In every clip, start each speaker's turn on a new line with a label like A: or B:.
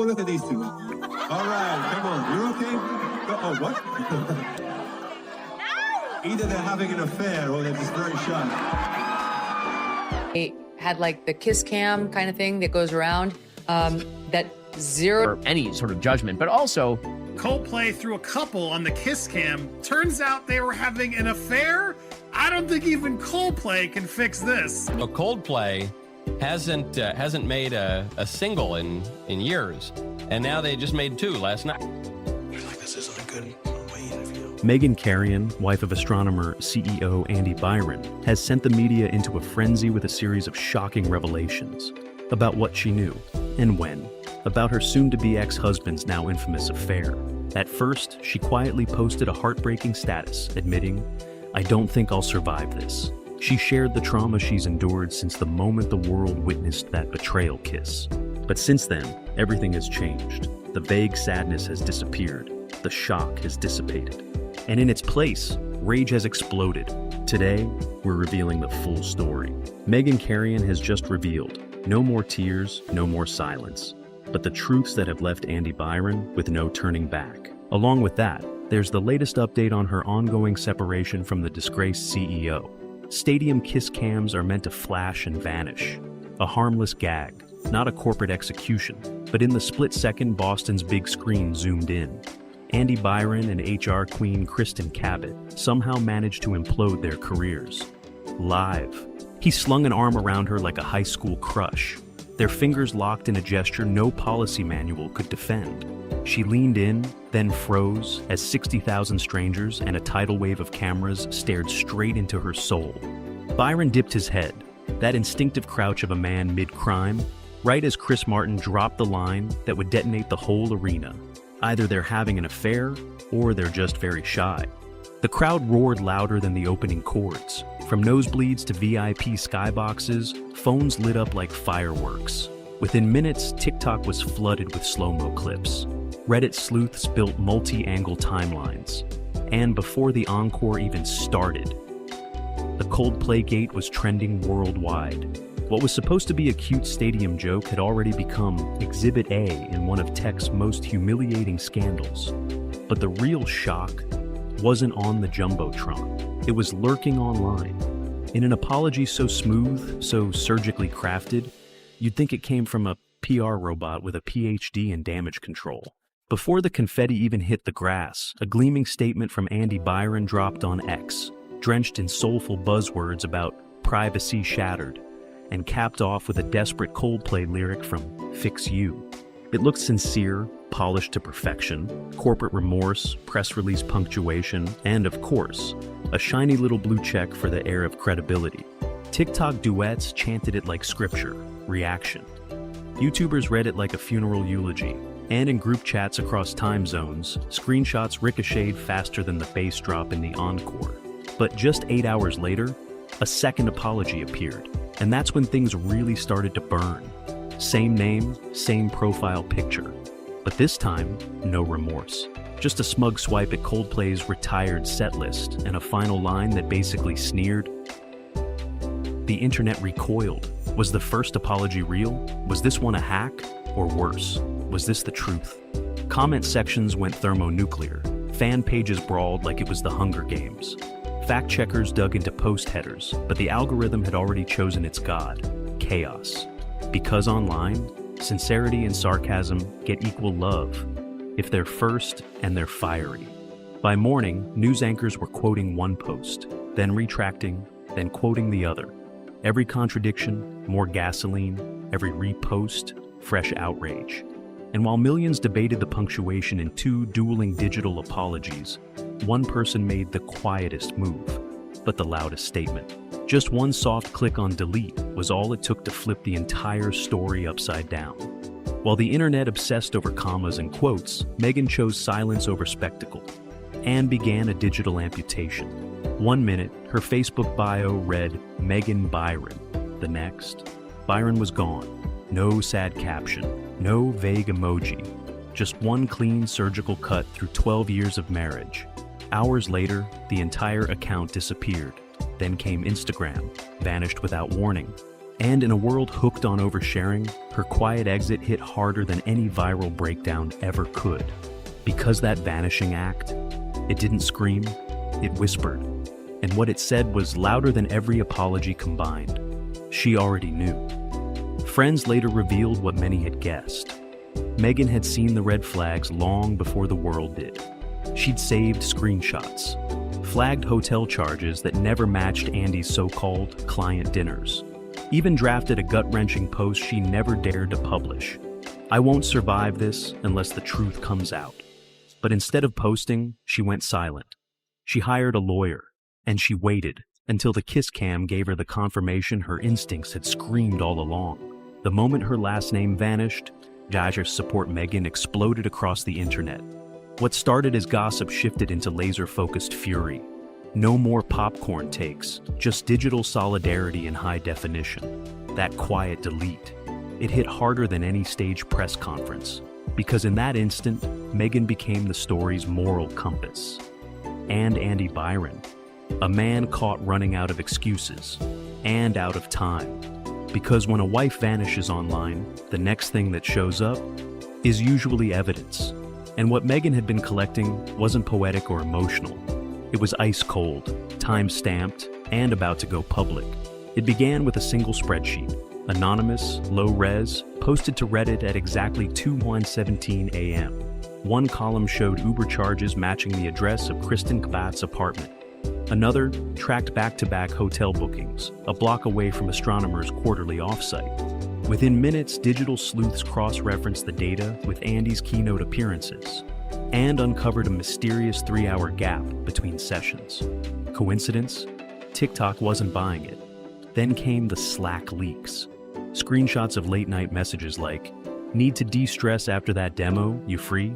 A: look at these two. All right, come on. You're okay? Oh, what? Either they're having an affair or they're just very shy.
B: They had like the kiss cam kind of thing that goes around. That zero
C: or any sort of judgment, but also
D: Coldplay threw a couple on the kiss cam. Turns out they were having an affair? I don't think even Coldplay can fix this.
E: Well, Coldplay hasn't made a single in years, and now they just made two last night.
F: This isn't a good interview.
G: Megyn Carrion, wife of astronomer CEO Andy Byron, has sent the media into a frenzy with a series of shocking revelations about what she knew and when, about her soon-to-be ex-husband's now infamous affair. At first, she quietly posted a heartbreaking status, admitting, "I don't think I'll survive this." She shared the trauma she's endured since the moment the world witnessed that betrayal kiss. But since then, everything has changed. The vague sadness has disappeared. The shock has dissipated. And in its place, rage has exploded. Today, we're revealing the full story. Megyn Carrion has just revealed, no more tears, no more silence, but the truths that have left Andy Byron with no turning back. Along with that, there's the latest update on her ongoing separation from the disgraced CEO. Stadium kiss cams are meant to flash and vanish. A harmless gag, not a corporate execution. But in the split second Boston's big screen zoomed in, Andy Byron and HR queen Kristen Cabot somehow managed to implode their careers. Live. He slung an arm around her like a high school crush. Their fingers locked in a gesture no policy manual could defend. She leaned in, then froze as 60,000 strangers and a tidal wave of cameras stared straight into her soul. Byron dipped his head, that instinctive crouch of a man mid-crime, right as Chris Martin dropped the line that would detonate the whole arena. Either they're having an affair, or they're just very shy. The crowd roared louder than the opening chords. From nosebleeds to VIP skyboxes, phones lit up like fireworks. Within minutes, TikTok was flooded with slow-mo clips. Reddit sleuths built multi-angle timelines. And before the encore even started, the Coldplay gate was trending worldwide. What was supposed to be a cute stadium joke had already become Exhibit A in one of tech's most humiliating scandals. But the real shock wasn't on the Jumbotron. It was lurking online. In an apology so smooth, so surgically crafted, you'd think it came from a PR robot with a PhD in damage control. Before the confetti even hit the grass, a gleaming statement from Andy Byron dropped on X, drenched in soulful buzzwords about privacy shattered, and capped off with a desperate Coldplay lyric from Fix You. It looked sincere, polished to perfection, corporate remorse, press release punctuation, and of course, a shiny little blue check for the air of credibility. TikTok duets chanted it like scripture, reaction. YouTubers read it like a funeral eulogy, and in group chats across time zones, screenshots ricocheted faster than the bass drop in the encore. But just 8 hours later, a second apology appeared, and that's when things really started to burn. Same name, same profile picture. But this time, no remorse. Just a smug swipe at Coldplay's retired set list and a final line that basically sneered. The internet recoiled. Was the first apology real? Was this one a hack? Or worse, was this the truth? Comment sections went thermonuclear. Fan pages brawled like it was the Hunger Games. Fact-checkers dug into post headers, but the algorithm had already chosen its god, chaos. Because online, sincerity and sarcasm get equal love, if they're first and they're fiery. By morning, news anchors were quoting one post, then retracting, then quoting the other. Every contradiction, more gasoline, every repost, fresh outrage. And while millions debated the punctuation in two dueling digital apologies, one person made the quietest move, but the loudest statement. Just one soft click on delete was all it took to flip the entire story upside down. While the internet obsessed over commas and quotes, Megyn chose silence over spectacle and began a digital amputation. 1 minute, her Facebook bio read, Megyn Byron. The next, Byron was gone. No sad caption, no vague emoji, just one clean surgical cut through 12 years of marriage. Hours later, the entire account disappeared. Then came Instagram, vanished without warning. And in a world hooked on oversharing, her quiet exit hit harder than any viral breakdown ever could. Because that vanishing act, it didn't scream, it whispered. And what it said was louder than every apology combined. She already knew. Friends later revealed what many had guessed. Meghan had seen the red flags long before the world did. She'd saved screenshots, flagged hotel charges that never matched Andy's so-called client dinners, even drafted a gut-wrenching post she never dared to publish. "I won't survive this unless the truth comes out." But instead of posting, she went silent. She hired a lawyer, and she waited until the kiss cam gave her the confirmation her instincts had screamed all along. The moment her last name vanished, Geiger's support Meghan exploded across the internet. What started as gossip shifted into laser-focused fury. No more popcorn takes, just digital solidarity in high definition. That quiet delete. It hit harder than any staged press conference, because in that instant, Meghan became the story's moral compass. And Andy Byron, a man caught running out of excuses and out of time. Because when a wife vanishes online, the next thing that shows up is usually evidence. And what Meghan had been collecting wasn't poetic or emotional. It was ice cold, time-stamped, and about to go public. It began with a single spreadsheet, anonymous, low-res, posted to Reddit at exactly 2:17 a.m. One column showed Uber charges matching the address of Kristen Kabat's apartment. Another tracked back-to-back hotel bookings, a block away from Astronomer's quarterly offsite. Within minutes, digital sleuths cross-referenced the data with Andy's keynote appearances and uncovered a mysterious 3-hour gap between sessions. Coincidence? TikTok wasn't buying it. Then came the Slack leaks. Screenshots of late-night messages like, "Need to de-stress after that demo, you free?"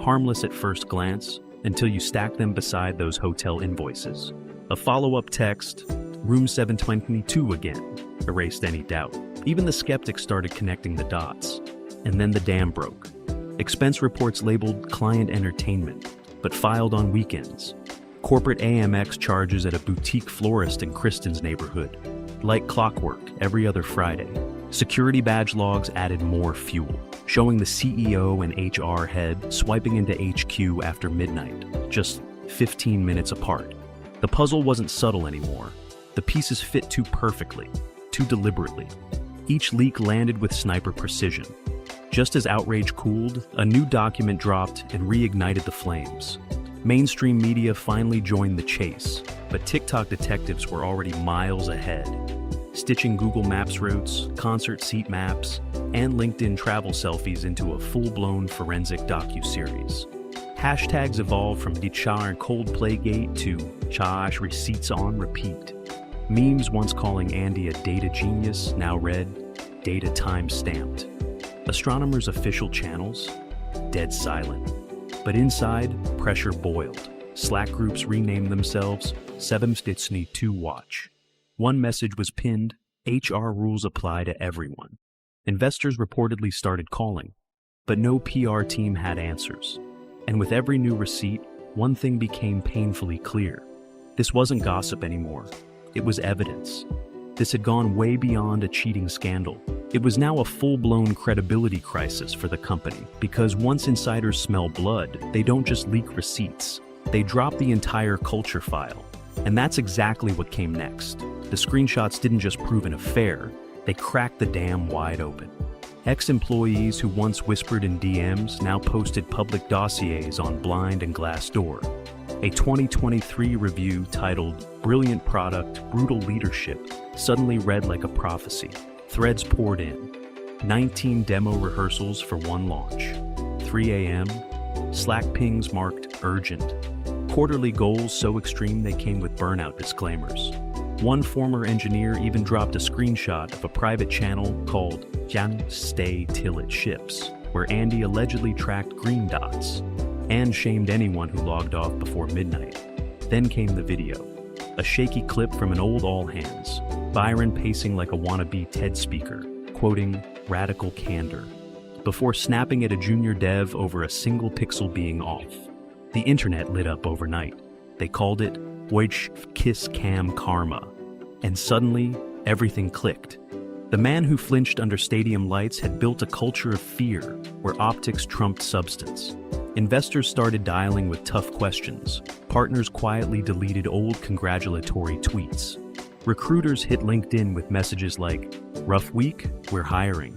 G: Harmless at first glance, until you stack them beside those hotel invoices. A follow-up text, "Room 722 again," erased any doubt. Even the skeptics started connecting the dots. And then the dam broke. Expense reports labeled client entertainment, but filed on weekends. Corporate AMX charges at a boutique florist in Kristen's neighborhood. Like clockwork, every other Friday. Security badge logs added more fuel, showing the CEO and HR head swiping into HQ after midnight, just 15 minutes apart. The puzzle wasn't subtle anymore. The pieces fit too perfectly, too deliberately. Each leak landed with sniper precision. Just as outrage cooled, a new document dropped and reignited the flames. Mainstream media finally joined the chase, but TikTok detectives were already miles ahead, stitching Google Maps routes, concert seat maps, and LinkedIn travel selfies into a full-blown forensic docuseries. Hashtags evolved from Dichar and Coldplay Gate to Chash Receipts on repeat. Memes once calling Andy a data genius now read data time-stamped. Astronomer's official channels, dead silent. But inside, pressure boiled. Slack groups renamed themselves Sevemstitsny 2 Watch. One message was pinned, "HR rules apply to everyone." Investors reportedly started calling, but no PR team had answers. And with every new receipt, one thing became painfully clear. This wasn't gossip anymore. It was evidence. This had gone way beyond a cheating scandal. It was now a full-blown credibility crisis for the company, because once insiders smell blood, they don't just leak receipts. They drop the entire culture file. And that's exactly what came next. The screenshots didn't just prove an affair, they cracked the dam wide open. Ex-employees who once whispered in DMs now posted public dossiers on Blind and Glassdoor. A 2023 review titled "Brilliant Product, Brutal Leadership" suddenly read like a prophecy. Threads poured in. 19 demo rehearsals for one launch. 3 a.m. Slack pings marked urgent. Quarterly goals so extreme they came with burnout disclaimers. One former engineer even dropped a screenshot of a private channel called Jan Stay Till It Ships, where Andy allegedly tracked green dots and shamed anyone who logged off before midnight. Then came the video. A shaky clip from an old all hands, Byron pacing like a wannabe TED speaker, quoting radical candor, before snapping at a junior dev over a single pixel being off. The internet lit up overnight. They called it Wojc's Kiss Cam Karma. And suddenly, everything clicked. The man who flinched under stadium lights had built a culture of fear where optics trumped substance. Investors started dialing with tough questions. Partners quietly deleted old congratulatory tweets. Recruiters hit LinkedIn with messages like, "Rough week? We're hiring."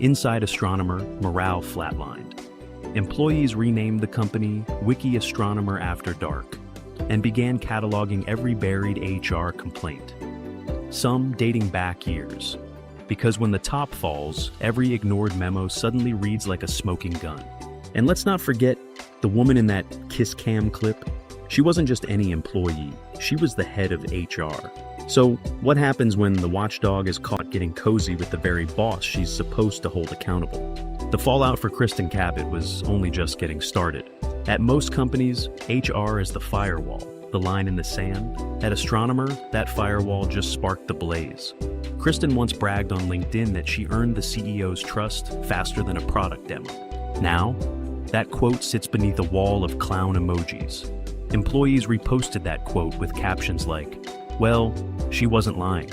G: Inside Astronomer, morale flatlined. Employees renamed the company Wiki Astronomer After Dark and began cataloging every buried HR complaint, some dating back years. Because when the top falls, every ignored memo suddenly reads like a smoking gun. And let's not forget the woman in that kiss cam clip. She wasn't just any employee, she was the head of HR. So what happens when the watchdog is caught getting cozy with the very boss she's supposed to hold accountable? The fallout for Kristen Cabot was only just getting started. At most companies, HR is the firewall, the line in the sand. At Astronomer, that firewall just sparked the blaze. Kristen once bragged on LinkedIn that she earned the CEO's trust faster than a product demo. Now, that quote sits beneath a wall of clown emojis. Employees reposted that quote with captions like, "Well, she wasn't lying."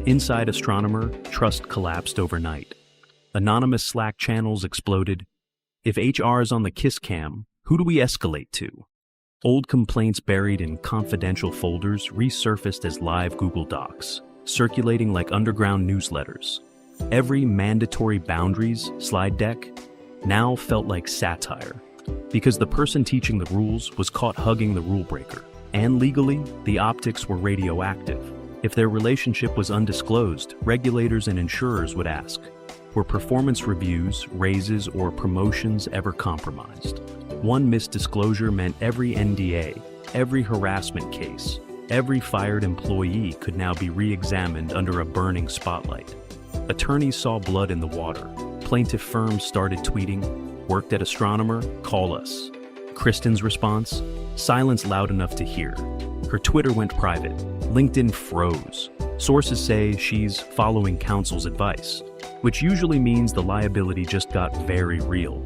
G: Inside Astronomer, trust collapsed overnight. Anonymous Slack channels exploded. If HR is on the kiss cam, who do we escalate to? Old complaints buried in confidential folders resurfaced as live Google Docs, circulating like underground newsletters. Every mandatory boundaries slide deck now felt like satire, because the person teaching the rules was caught hugging the rule breaker. And legally, the optics were radioactive. If their relationship was undisclosed, regulators and insurers would ask, were performance reviews, raises, or promotions ever compromised? One missed disclosure meant every NDA, every harassment case, every fired employee could now be re-examined under a burning spotlight. Attorneys saw blood in the water. Plaintiff firms started tweeting, "Worked at Astronomer? Call us." Kristen's response? Silence loud enough to hear. Her Twitter went private. LinkedIn froze. Sources say she's following counsel's advice, which usually means the liability just got very real.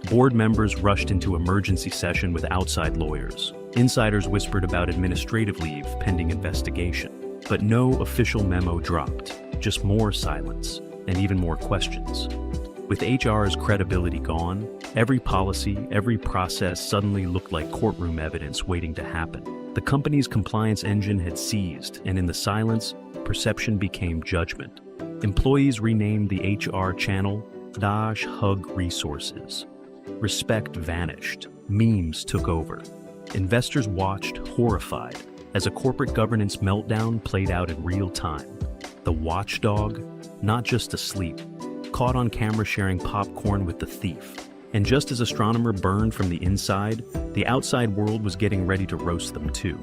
G: Board members rushed into emergency session with outside lawyers. Insiders whispered about administrative leave pending investigation. But no official memo dropped, just more silence and even more questions. With HR's credibility gone, every policy, every process suddenly looked like courtroom evidence waiting to happen. The company's compliance engine had seized, and in the silence, perception became judgment. Employees renamed the HR channel Hug Resources. Respect vanished. Memes took over. Investors watched, horrified, as a corporate governance meltdown played out in real time. The watchdog, not just asleep, caught on camera sharing popcorn with the thief. And just as Astronomer burned from the inside, the outside world was getting ready to roast them too.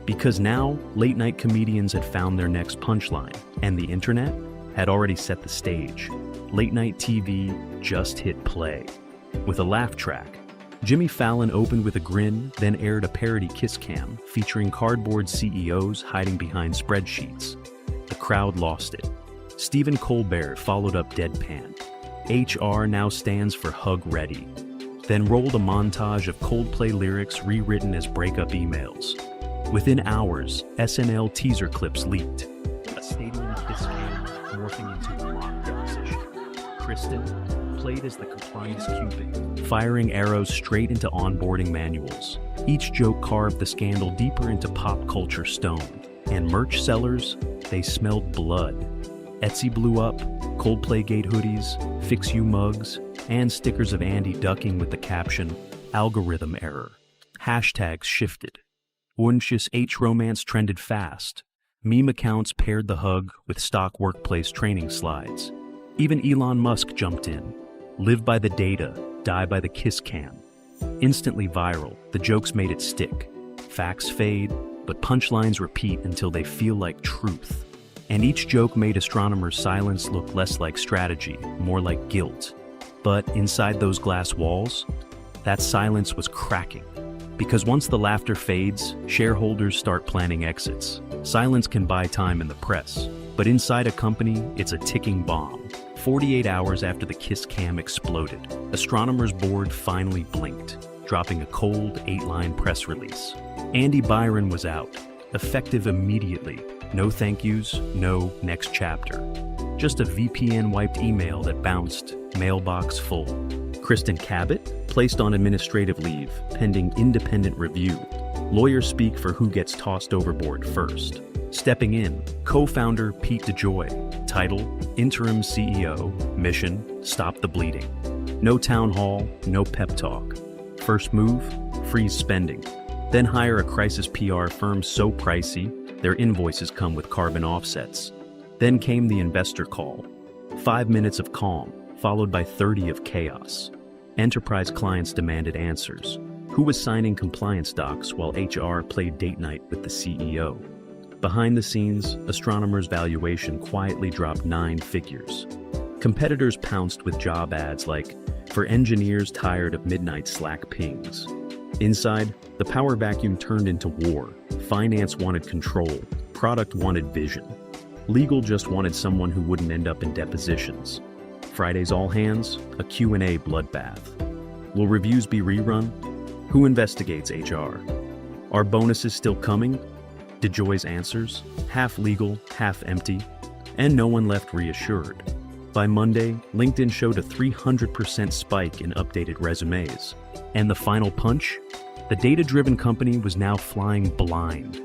G: Because now, late-night comedians had found their next punchline, and the internet had already set the stage. Late-night TV just hit play. With a laugh track, Jimmy Fallon opened with a grin, then aired a parody kiss cam featuring cardboard CEOs hiding behind spreadsheets. The crowd lost it. Stephen Colbert followed up deadpan. HR now stands for Hug Ready. Then rolled a montage of Coldplay lyrics rewritten as breakup emails. Within hours, SNL teaser clips leaked. A stadium kiss cam morphing into a mock deposition. Kristen played as the compliance cupid, firing arrows straight into onboarding manuals. Each joke carved the scandal deeper into pop culture stone. And merch sellers, they smelled blood. Etsy blew up, Coldplay Gate hoodies, Fix You mugs, and stickers of Andy ducking with the caption, "Algorithm error." Hashtags shifted. Orange's H-romance trended fast. Meme accounts paired the hug with stock workplace training slides. Even Elon Musk jumped in. Live by the data, die by the kiss cam. Instantly viral, the jokes made it stick. Facts fade, but punchlines repeat until they feel like truth. And each joke made Astronomer's silence look less like strategy, more like guilt. But inside those glass walls, that silence was cracking. Because once the laughter fades, shareholders start planning exits. Silence can buy time in the press, but inside a company, it's a ticking bomb. 48 hours after the kiss cam exploded, Astronomer's board finally blinked, dropping a cold 8-line press release. Andy Byron was out, effective immediately. No thank yous, no next chapter. just a VPN-wiped email that bounced, mailbox full. Kristen Cabot, placed on administrative leave, pending independent review. Lawyers speak for who gets tossed overboard first. Stepping in, co-founder Pete DeJoy. Title, Interim CEO. Mission, Stop the Bleeding. No town hall, no pep talk. First move, freeze spending. Then hire a crisis PR firm so pricey, their invoices come with carbon offsets. Then came the investor call. 5 minutes of calm, followed by 30 of chaos. Enterprise clients demanded answers. Who was signing compliance docs while HR played date night with the CEO? Behind the scenes, Astronomer's valuation quietly dropped 9 figures. Competitors pounced with job ads like, for engineers tired of midnight Slack pings. Inside, the power vacuum turned into war. Finance wanted control. Product wanted vision. Legal just wanted someone who wouldn't end up in depositions. Friday's all hands, a Q&A bloodbath. Will reviews be rerun? Who investigates HR? Are bonuses still coming? DeJoy's answers, half legal, half empty, and no one left reassured. By Monday, LinkedIn showed a 300% spike in updated resumes. And the final punch? The data-driven company was now flying blind.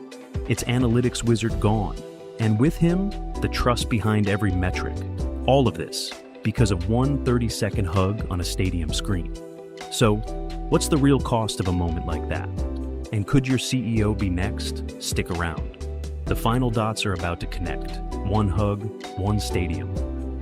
G: Its analytics wizard gone, and with him, the trust behind every metric. All of this because of one 30-second hug on a stadium screen. So, what's the real cost of a moment like that? And could your CEO be next? Stick around. The final dots are about to connect. One hug, one stadium,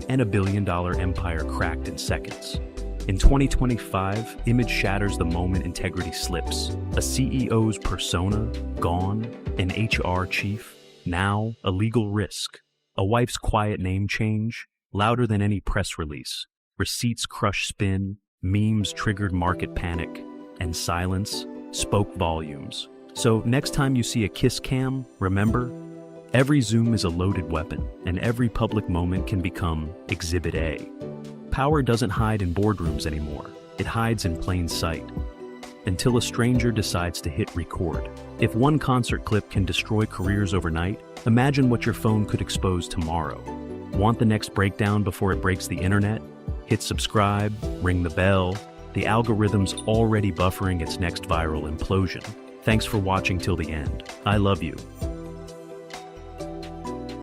G: and $1 billion empire cracked in seconds. In 2025, image shatters the moment integrity slips. A CEO's persona, gone. An HR chief, now a legal risk. A wife's quiet name change, louder than any press release. Receipts crush spin, memes triggered market panic, and silence spoke volumes. So next time you see a kiss cam, remember, every Zoom is a loaded weapon, and every public moment can become Exhibit A. Power doesn't hide in boardrooms anymore. It hides in plain sight. Until a stranger decides to hit record. If one concert clip can destroy careers overnight, imagine what your phone could expose tomorrow. Want the next breakdown before it breaks the internet? Hit subscribe, ring the bell. The algorithm's already buffering its next viral implosion. Thanks for watching till the end. I love you.